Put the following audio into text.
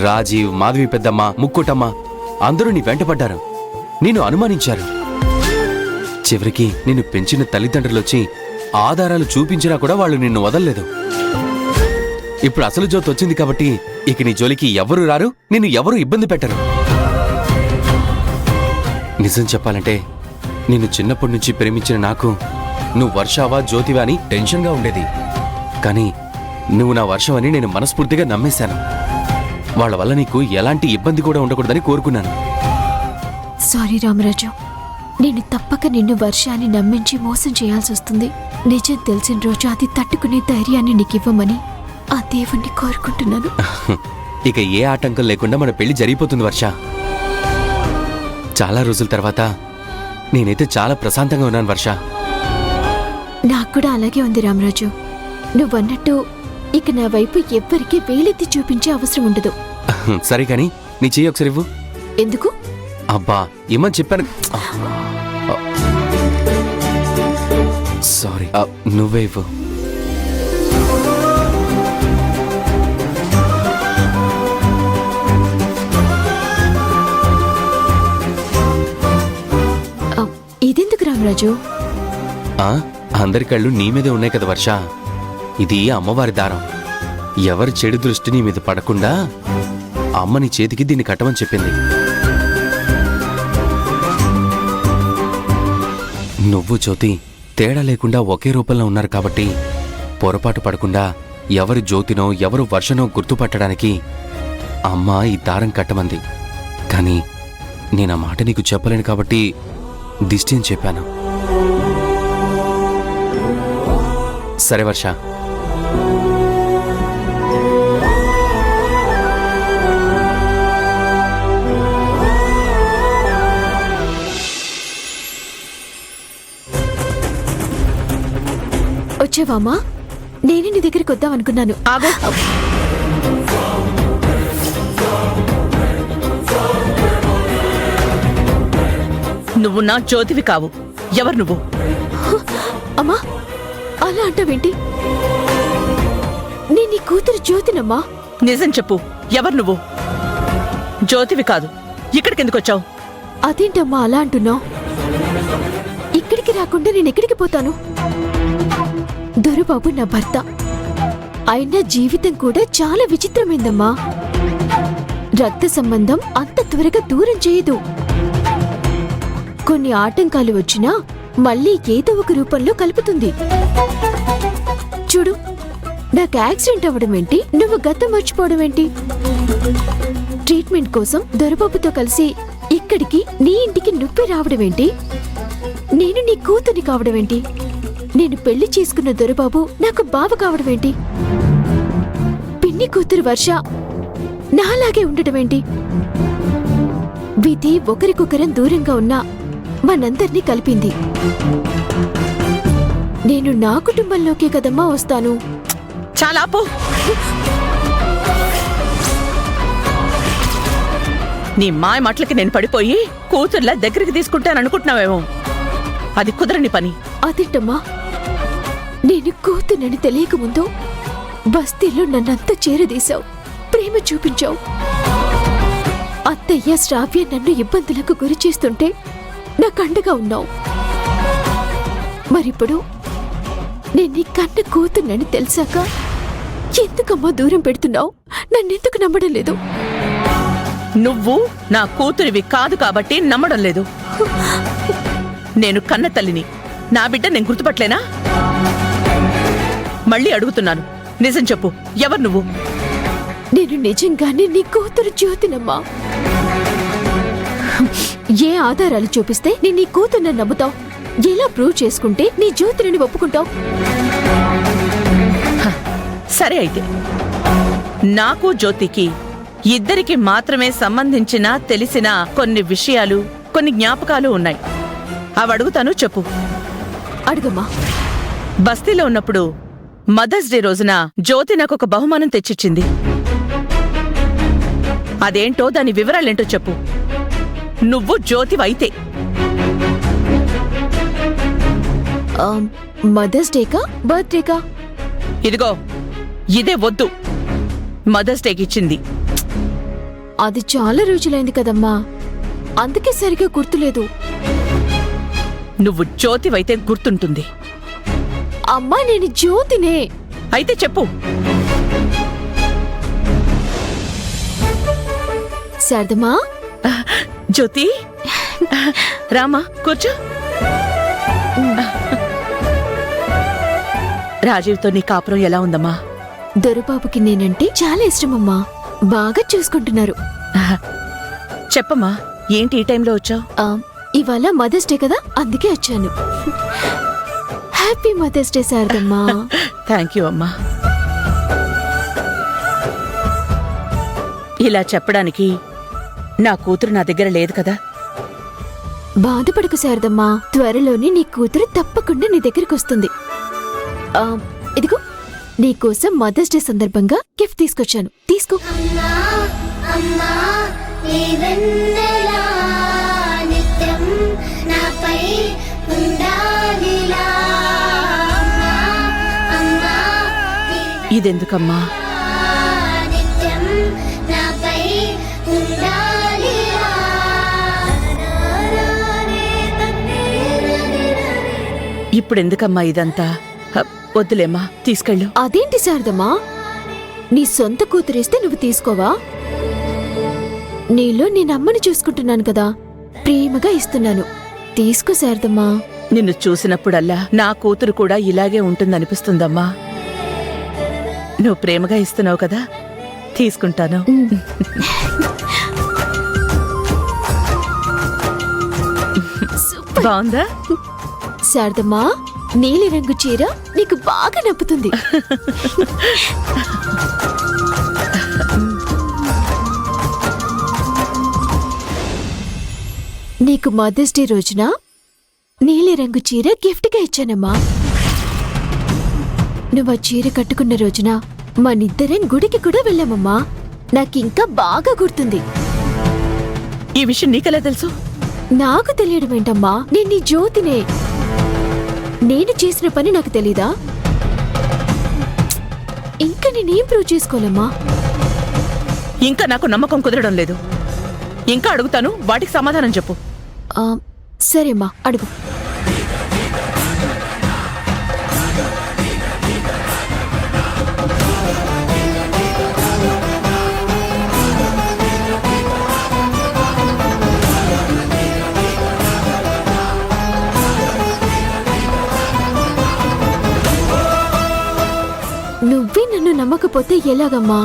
రాజీవ్, మాధవి పెద్దమ్మ, ముక్కుటమ్మ అందరూ నీ వెంటపడ్డారు, నిన్ను అనుమానించారు. చివరికి నిన్ను పెంచిన తల్లిదండ్రులొచ్చి ఆధారాలు చూపించినా కూడా వాళ్ళు నిన్ను వదల్లేదు. ఇప్పుడు అసలు జ్యోతి వచ్చింది కాబట్టి ఇక నీ జోలికి ఎవరు రారు, నిన్ను ఎవరూ ఇబ్బంది పెట్టరు. నిజం చెప్పాలంటే నిన్ను చిన్నప్పటి నుంచి ప్రేమించిన నాకు నువ్వు వర్షావా జ్యోతివా అని టెన్షన్గా ఉండేది. కానీ నువ్వు నా వర్షమని నేను మనస్ఫూర్తిగా నమ్మేశాను. వాళ్ళ వల్ల నీకు ఎలాంటి ఇబ్బంది కూడా ఉండకూడదని కోరుకున్నాను. సారీ రామరాజు, నేను తప్పక నిన్ను వర్షాన్ని నమ్మించి మోసం చేయాల్సి వస్తుంది. నిజం తెలిసిన రోజు అది తట్టుకునే ధైర్యాన్ని నీకివ్వమని ఆ దేవుణ్ణి కోరుకుంటున్నాను. ఇక ఏ ఆటంకం లేకుండా మన పెళ్లి జరిగిపోతుంది వర్ష. చాలా రోజుల తర్వాత నేనైతే చాలా ప్రశాంతంగా ఉన్నాను వర్ష. నాకు కూడా అలాగే ఉంది రామరాజు. నువ్వన్నట్టు ఇక నా వైపు ఎవ్వరికీ వేలెత్తి చూపించే అవసరం ఉండదు. సరే కాని నీ చెయ్యి ఒకసారి ఇవ్వు. ఎందుకు? అబ్బా ఏమని చెప్పాను. సారీ, నువ్వే ఇవ్వు. ఇదెందుకు రామరాజు? అందరి కళ్ళు నీ మీదే ఉన్నాయి కదా వర్ష. ఇది అమ్మవారి దారం. ఎవరి చెడు దృష్టి నీ మీద పడకుండా అమ్మ నీ చేతికి దీన్ని కట్టమని చెప్పింది. నువ్వు జ్యోతి తేడా లేకుండా ఒకే రూపంలో ఉన్నారు కాబట్టి పొరపాటు పడకుండా ఎవరు జ్యోతినో ఎవరు వర్షనో గుర్తుపట్టడానికి అమ్మ ఈ దారం కట్టమంది. కానీ నేను ఆ మాట నీకు చెప్పలేను కాబట్టి దిష్టి అని చెప్పాను. సరే వర్ష, వచ్చేవామా? నేనే నీ దగ్గరికి వద్దామనుకున్నాను. ఆగు. నువ్వు నా జ్యోతివి కావు. ఎవరు నువ్వు? అమ్మా అలా అంటావేంటి? నేను నీ కూతురు జ్యోతినమ్మా. నిజం చెప్పు, ఎవరు నువ్వు? జ్యోతివి కాదు. ఇక్కడికి ఎందుకు వచ్చావు? అదేంటమ్మా అలా అంటున్నావు? ఇక్కడికి రాకుండా నేను ఎక్కడికి పోతాను? దొరబాబు నా భర్త. అయినా జీవితం కూడా చాలా విచిత్రమైందమ్మా. రక్త సంబంధం అంత త్వరగా దూరం చేయదు. కొన్ని ఆటంకాలు వచ్చినా మళ్ళీ ఏదో ఒక రూపంలో కలుపుతుంది. చూడు, నాకు యాక్సిడెంట్ అవ్వడం ఏంటి, నువ్వు గతం మర్చిపోవడం ఏంటి? ట్రీట్మెంట్ కోసం దొరబాబుతో కలిసి ఇక్కడికి నీ ఇంటికి నువ్వే రావడం ఏంటి? నేను నీ కూతుర్ని కావడం ఏంటి? నేను పెళ్లి చేసుకున్న దొరబాబు నాకు బావ కావడం ఏంటి? పిన్ని కూతురు వర్ష నాలాగే ఉండటం ఏంటి? విధి ఒకరికొకరం దూరంగా ఉన్నా మనందర్నీ కలిపింది. నేను నా కుటుంబంలోకే కదమ్మా వస్తాను. చాలా ఆపు. నీ మాయ మాటలకి నేను పడిపోయి కూతుర్లా దగ్గరికి తీసుకుంటాననుకుంటున్నావేమో. అది కుదరని పని. అదేంటమ్మా, నేను కూతుర్నని తెలియకముందు బస్తీలో నన్నంతా చేరదీశావు, ప్రేమ చూపించావు. అత్తయ్య శ్రావ్య నన్ను ఇబ్బందులకు గురి చేస్తుంటే నాకు అండగా ఉన్నావు. మరిప్పుడు నేను నీ కన్న కూతుర్నని తెలిసాక ఎందుకమ్మా దూరం పెడుతున్నావు? నన్నెందుకు నమ్మడం లేదు? నువ్వు నా కూతురివి కాదు కాబట్టి నమ్మడం లేదు. నేను కన్న తల్లిని. నా బిడ్డ నేను గుర్తుపట్టలేనా? మళ్ళీ అడుగుతున్నాను, నిజం చెప్పు, ఎవరు నువ్వు? నేను నిజంగానే నీ కూతురు జ్యోతినమ్మా. ఏ ఆధారాలు చూపిస్తే నేను నీ కూతుర్ని నమ్ముతావు? ఎలా ప్రూవ్ చేసుకుంటే నీ జ్యోతిని ఒప్పుకుంటావు? సరే అయితే, నాకు జ్యోతికి ఇద్దరికి మాత్రమే సంబంధించిన తెలిసిన కొన్ని విషయాలు, కొన్ని జ్ఞాపకాలు ఉన్నాయి. అవి అడుగుతాను, చెప్పు. అడుగమ్మా. బస్తీలో ఉన్నప్పుడు మదర్స్ డే రోజున జ్యోతి నాకు ఒక బహుమానం తెచ్చిచ్చింది. అదేంటో దాని వివరాలేంటో చెప్పు. నువ్వు జ్యోతివైతే. మదర్స్ డేకా బర్త్డేకా? ఇదిగో ఇదే వద్దు. మదర్స్ డేకి ఇచ్చింది. అది చాలా రోజులైంది కదమ్మా, అందుకే సరిగా గుర్తులేదు. నువ్వు జ్యోతివైతే గుర్తుంటుంది. అమ్మా నేను జ్యోతినే. అయితే చెప్పు. శారదమ్మా. జ్యోతి, రామా కూర్చో. రాజీవ్తో నీ కాపురం ఎలా ఉందమ్మా? దొరబాబుకి నేనంటే చాలా ఇష్టమమ్మా, బాగా చూసుకుంటున్నారు. చెప్పమ్మా, ఏంటి ఈ టైంలో వచ్చావు? ఇవాళ మదర్స్ డే కదా, అందుకే వచ్చాను. హ్యాపీ మదర్స్ డే శారదమ్మా. థ్యాంక్ యూ అమ్మా. ఇలా చెప్పడానికి నా కూతురు నా దగ్గర లేదు కదా. బాధపడకు శారదమ్మా, త్వరలోనే నీ కూతురు తప్పకుండా నీ దగ్గరికి వస్తుంది. ఇదిగో నీకోసం మదర్స్ డే సందర్భంగా గిఫ్ట్ తీసుకొచ్చాను, తీసుకో. ఇదెందుకమ్మా? ఇప్పుడెందుకమ్మా ఇదంతా? వద్దులేమ్మా, తీసుకెళ్ళు. అదేంటి శారదమ్మా, నీ సొంత కూతురిస్తే నువ్వు తీసుకోవా? నీలో నేను అమ్మని చూసుకుంటున్నాను కదా, ప్రేమగా ఇస్తున్నాను, తీసుకో శారదమ్మా. నిన్ను చూసినప్పుడల్లా నా కూతురు కూడా ఇలాగే ఉంటుందనిపిస్తుందమ్మా. నువ్వు ప్రేమగా ఇస్తున్నావు కదా, తీసుకుంటాను. బాగుందా శారదమ్మా? నీలి రంగు చీర నీకు బాగా నప్పుతుంది. నీకు మదర్స్ డే రోజున నీలి రంగు చీర గిఫ్ట్గా ఇచ్చానమ్మా. నువ్వు ఆ చీర కట్టుకున్న రోజున మనిద్దరం గుడికి కూడా వెళ్ళామమ్మా, నాకింకా బాగా గుర్తుంది. ఈ విషయం నీకెలా తెలుసు? నాకు తెలియడం ఏంటమ్మా, నేను నీ జ్యోతినే. నేను చేసిన పని నాకు తెలీదా? ఇంకా నేనేం ప్రూవ్ చేసుకోవాలమ్మా? ఇంకా నాకు నమ్మకం కుదరడం లేదు. ఇంకా అడుగుతాను, వాటికి సమాధానం చెప్పు. సరేమ్మా, అడుగు. నువ్వే నన్ను నమ్మకపోతే ఎలాగమ్మా?